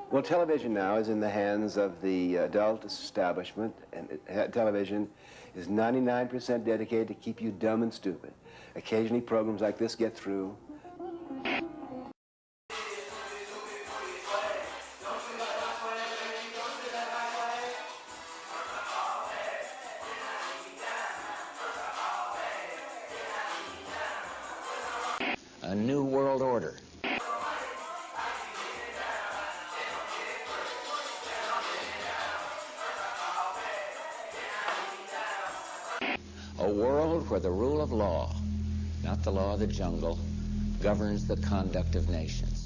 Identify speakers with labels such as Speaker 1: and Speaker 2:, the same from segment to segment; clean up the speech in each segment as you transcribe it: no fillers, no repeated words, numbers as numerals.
Speaker 1: Well, television now is in the hands of the adult establishment, and television is 99% dedicated to keep you dumb and stupid. Occasionally, programs like this get through.
Speaker 2: A new world order. A world where the rule of law, not the law of the jungle, governs the conduct of nations.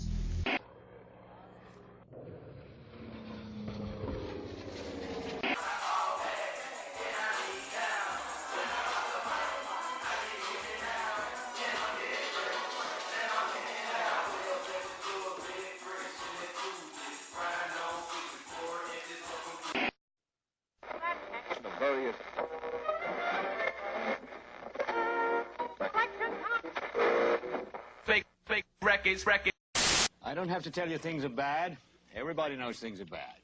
Speaker 3: Fake records. I don't have to tell you things are bad. Everybody knows things are bad.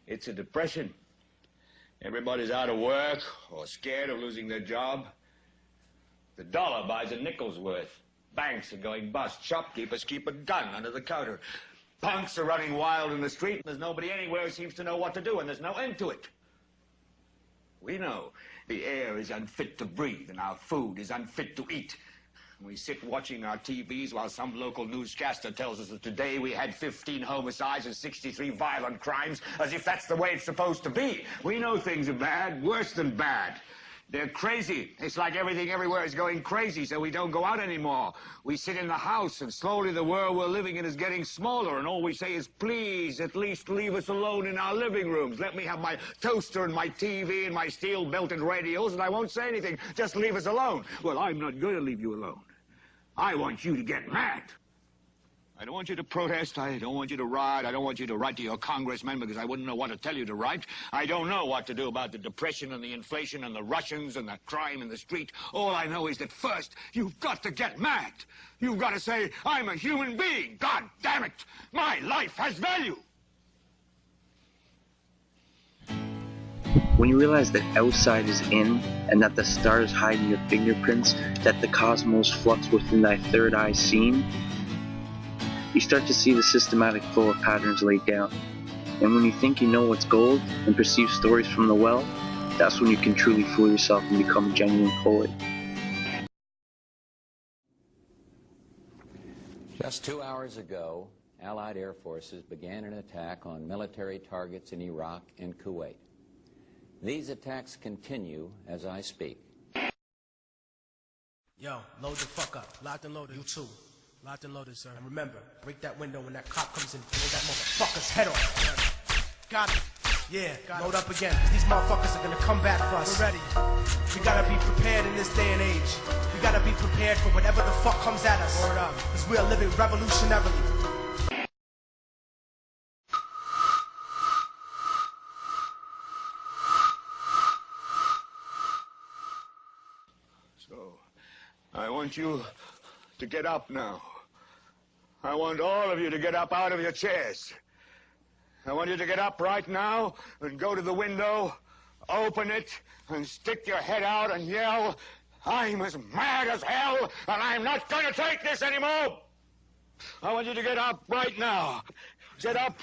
Speaker 3: It's a depression. Everybody's out of work or scared of losing their job. The dollar buys a nickel's worth. Banks are going bust. Shopkeepers keep a gun under the counter. Punks are running wild in the street. There's nobody anywhere who seems to know what to do, and there's no end to it. We know the air is unfit to breathe and our food is unfit to eat. We sit watching our TVs while some local newscaster tells us that today we had 15 homicides and 63 violent crimes, as if that's the way it's supposed to be. We know things are bad, worse than bad. They're crazy. It's like everything everywhere is going crazy, so we don't go out anymore. We sit in the house, and slowly the world we're living in is getting smaller, and all we say is, please, at least leave us alone in our living rooms. Let me have my toaster and my TV and my steel-belted radios, and I won't say anything. Just leave us alone. Well, I'm not going to leave you alone. I want you to get mad. I don't want you to protest. I don't want you to riot. I don't want you to write to your congressman because I wouldn't know what to tell you to write. I don't know what to do about the depression and the inflation and the Russians and the crime in the street. All I know is that first, you've got to get mad. You've got to say, I'm a human being. God damn it. My life has value.
Speaker 4: When you realize that outside is in, and that the stars hide in your fingerprints, that the cosmos flux within thy third eye seen, you start to see the systematic flow of patterns laid down. And when you think you know what's gold, and perceive stories from the well, that's when you can truly fool yourself and become a genuine poet.
Speaker 2: Just 2 hours ago, Allied air forces began an attack on military targets in Iraq and Kuwait. These attacks continue as I speak.
Speaker 5: Yo, load the fuck up. Locked and loaded. You too. Locked and loaded, sir. And remember, break that window when that cop comes in. Blow that motherfucker's head off. Got it. Yeah, load up again. These motherfuckers are gonna come back for us. We're ready. We gotta be prepared in this day and age. We gotta be prepared for whatever the fuck comes at us. Word up. Because we are living revolutionarily.
Speaker 3: I want you to get up now. I want all of you to get up out of your chairs. I want you to get up right now and go to the window, open it, and stick your head out and yell, I'm as mad as hell, and I'm not going to take this anymore. I want you to get up right now. Get up,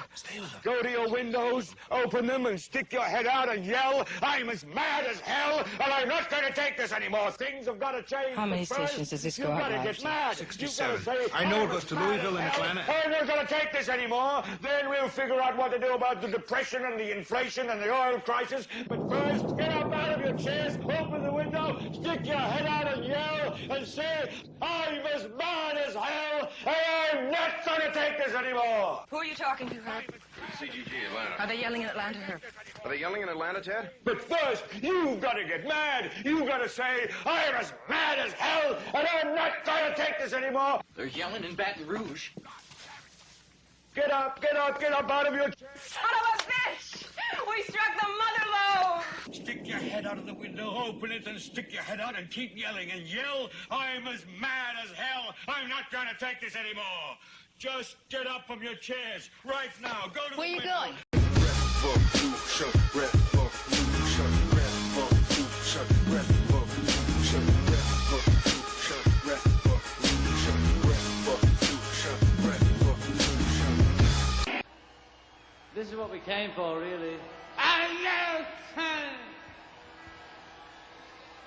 Speaker 3: go to your windows, open them, and stick your head out and yell, I'm as mad as hell, and I'm not going to take this anymore. Things have got to change.
Speaker 6: How many stations does this go out?
Speaker 3: You've got to get mad.
Speaker 7: 67. I know it goes to Louisville and Atlanta.
Speaker 3: I'm not going to take this anymore. Then we'll figure out what to do about the depression and the inflation and the oil crisis. But first, get up out of your chairs, open the window, stick your head out and yell, and say, I'm as mad as hell, and I'm not going to take this anymore.
Speaker 6: Who are you talking to, Herb?
Speaker 7: CGG, Atlanta.
Speaker 6: Are they yelling in Atlanta, Herb?
Speaker 7: Are they yelling in Atlanta, Ted?
Speaker 3: But first, you've got to get mad. You've got to say, I'm as mad as hell, and I'm not going to take this anymore.
Speaker 8: They're yelling in Baton Rouge.
Speaker 3: Get up out of your chair.
Speaker 6: Son of a bitch! We struck the mother load!
Speaker 3: stick your head out of the window, open it and stick your head out and keep yelling and yell, I'm as mad as hell. I'm not going to take this anymore. Just get up from your chairs right now. Go to
Speaker 6: Where
Speaker 3: the
Speaker 6: you
Speaker 3: window.
Speaker 6: going?
Speaker 9: This is what we came for, really.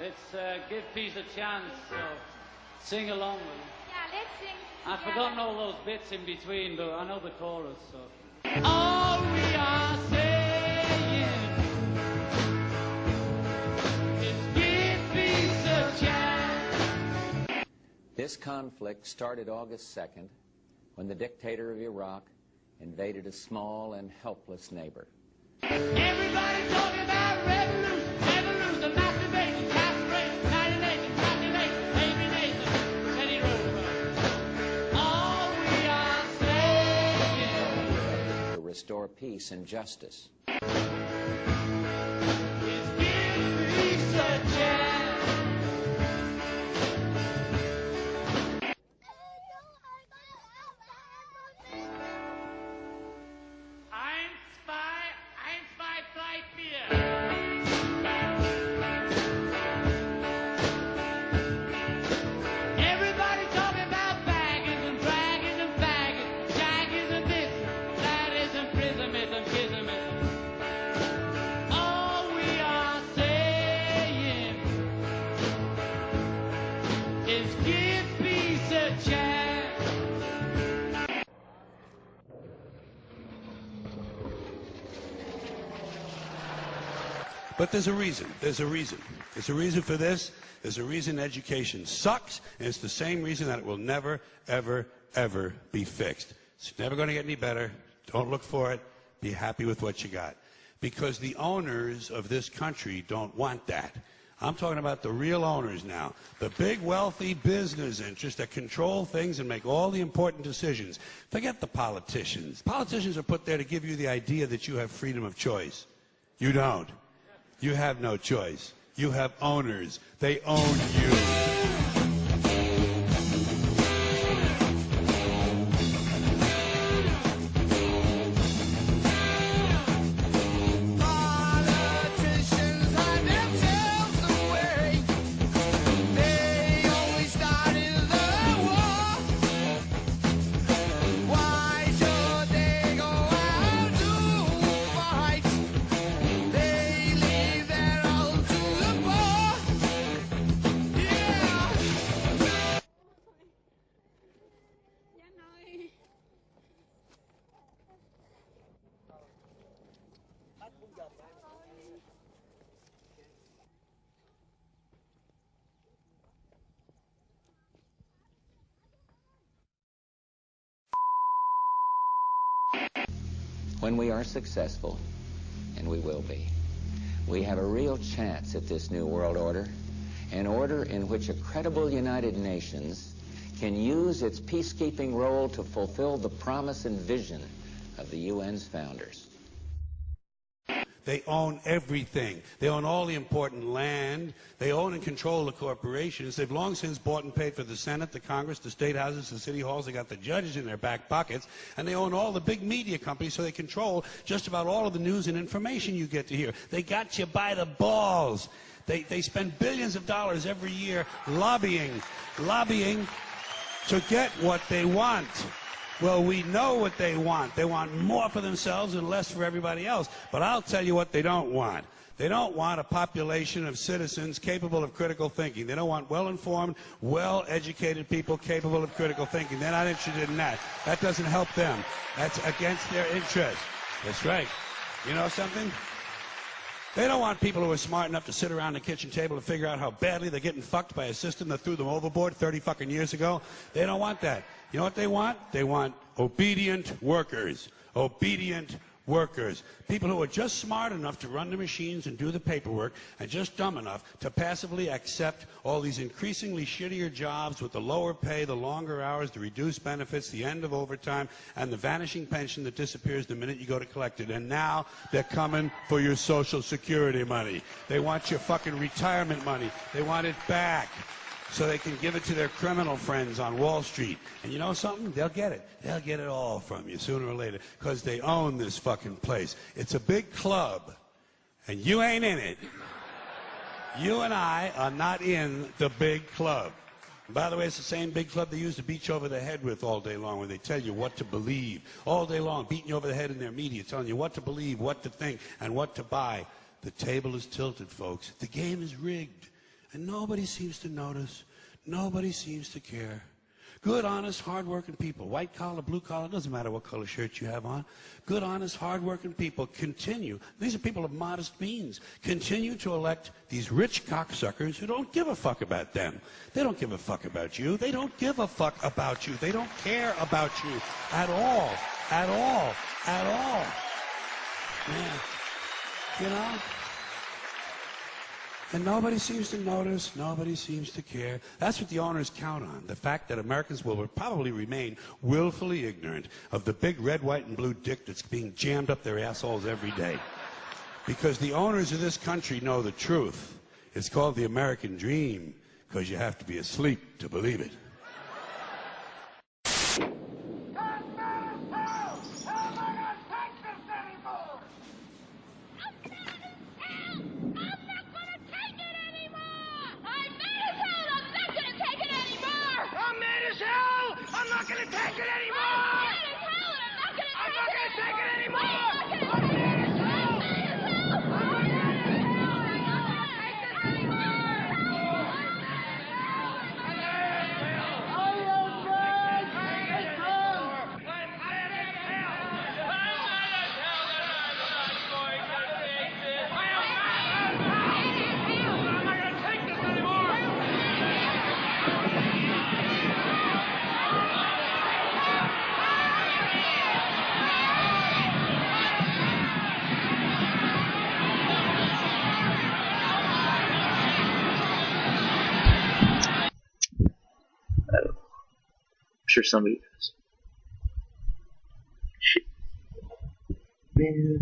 Speaker 9: It's give peace a chance, so sing along with it.
Speaker 6: Yeah, let's sing.
Speaker 9: I've forgotten all those bits in between, but I know the chorus, so. All we are saying is give peace a chance.
Speaker 2: This conflict started August 2nd when the dictator of Iraq invaded a small and helpless neighbor.
Speaker 9: Everybody talking about revolution, revolution, masturbation, castration, annihilation, population, alienation, Teddy Roosevelt. All we are saying
Speaker 2: To restore peace and justice.
Speaker 9: is give peace a chance. Ein, zwei, drei, vier. Everybody talking about baggage and dragons and baggage, jaggers and this, that is imprisonment, kismism. All we are saying is give peace a chance.
Speaker 10: But there's a reason. There's a reason. There's a reason for this. There's a reason education sucks, and it's the same reason that it will never, ever, ever be fixed. It's never going to get any better. Don't look for it. Be happy with what you got. Because the owners of this country don't want that. I'm talking about the real owners now. The big, wealthy business interests that control things and make all the important decisions. Forget the politicians. Politicians are put there to give you the idea that you have freedom of choice. You don't. You have no choice. You have owners. They own you.
Speaker 2: When we are successful, and we will be, we have a real chance at this new world order, an order in which a credible United Nations can use its peacekeeping role to fulfill the promise and vision of the UN's founders.
Speaker 10: They own everything. They own all the important land. They own and control the corporations. They've long since bought and paid for the Senate, the Congress, the state houses, the city halls. They got the judges in their back pockets. And they own all the big media companies, so they control just about all of the news and information you get to hear. They got you by the balls. They spend billions of dollars every year lobbying to get what they want. Well, we know what they want. They want more for themselves and less for everybody else. But I'll tell you what they don't want. They don't want a population of citizens capable of critical thinking. They don't want well-informed, well-educated people capable of critical thinking. They're not interested in that. That doesn't help them. That's against their interest. That's right. You know something? They don't want people who are smart enough to sit around the kitchen table to figure out how badly they're getting fucked by a system that threw them overboard 30 fucking years ago. They don't want that. You know what they want? They want obedient workers. Obedient workers, people who are just smart enough to run the machines and do the paperwork, and just dumb enough to passively accept all these increasingly shittier jobs with the lower pay, the longer hours, the reduced benefits, the end of overtime, and the vanishing pension that disappears the minute you go to collect it. And now they're coming for your Social Security money. They want your fucking retirement money. They want it back, so they can give it to their criminal friends on Wall Street. And you know something? They'll get it. They'll get it all from you sooner or later, because they own this fucking place. It's a big club, and you ain't in it. You and I are not in the big club. And by the way, it's the same big club they used to beat you over the head with all day long, when they tell you what to believe. All day long, beating you over the head in their media, telling you what to believe, what to think, and what to buy. The table is tilted, folks. The game is rigged. And nobody seems to notice. Nobody seems to care. Good, honest, hard-working people, white collar, blue collar, doesn't matter what color shirt you have on. Good, honest, hard-working people continue. These are people of modest means. Continue to elect these rich cocksuckers who don't give a fuck about them. They don't give a fuck about you. They don't give a fuck about you. They don't care about you at all. At all. At all. Yeah. You know? And nobody seems to notice, nobody seems to care. That's what the owners count on, the fact that Americans will probably remain willfully ignorant of the big red, white, and blue dick that's being jammed up their assholes every day. Because the owners of this country know the truth. It's called the American dream, because you have to be asleep to believe it.
Speaker 4: Sure, somebody does. Shit. Man.